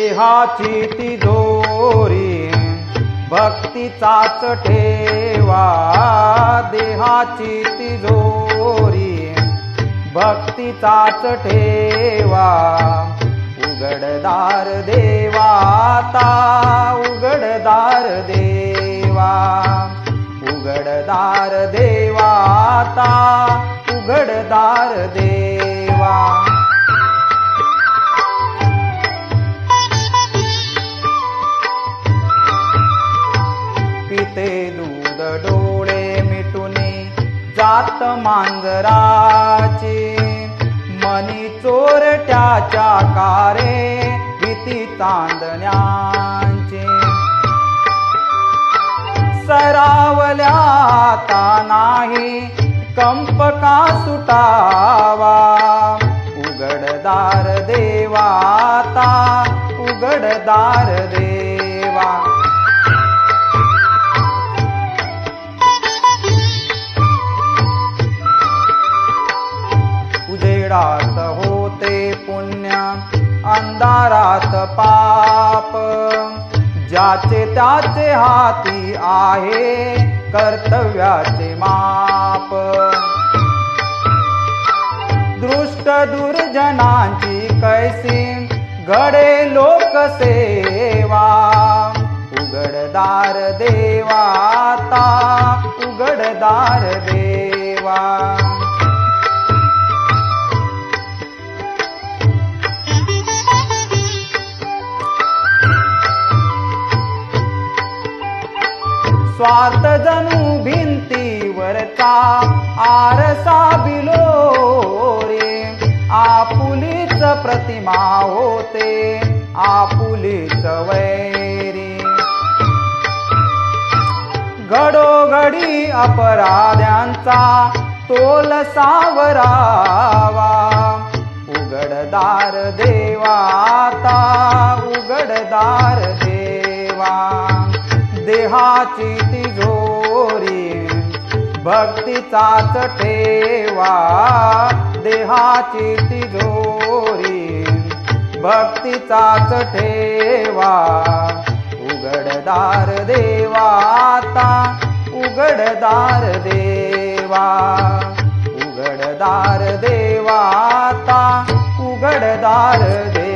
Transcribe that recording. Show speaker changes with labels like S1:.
S1: देहाची तिजोरी भक्तीचाच ठेवा, देहाची तिजोरी भक्तीचाच ठेवा. उघडदार देवाता, उघडदार देवा, उघडदार देवाता, उघडदार देवा. पिते दूध डोळे मिटुनी जात मांजराची, मनी चोरट्याच्या कारे भीती चांदण्याची. सरावल्या आता नाही कंप का सुटावा, उघडदार देवाता, उघडदार देवा. उजेडात होते पुण्य, अंधारात पाप, ज्याचे त्याचे हाती आहे कर्तव्याचे माप. दृष्ट दुर्जनांची कैसी घडे लोकसेवा, उघडदार देवाता, उघडदार देवा. स्वार्थ जणू भिंतीवरचा आरसा बिलोरे, आपुलीच प्रतिमा होते आपुलीच वैरी. घडोघडी अपराध्यांचा तोल सावरावा, उघडदार देवाता, उघडदार देवा. देहाची तिजोरी भक्तीचाच ठेवा, देहाची तिजोरी भक्तीचाच ठेवा. उघडदार देवाता, उघडदार देवा, उघडदार देवाता, उघडदार देवा.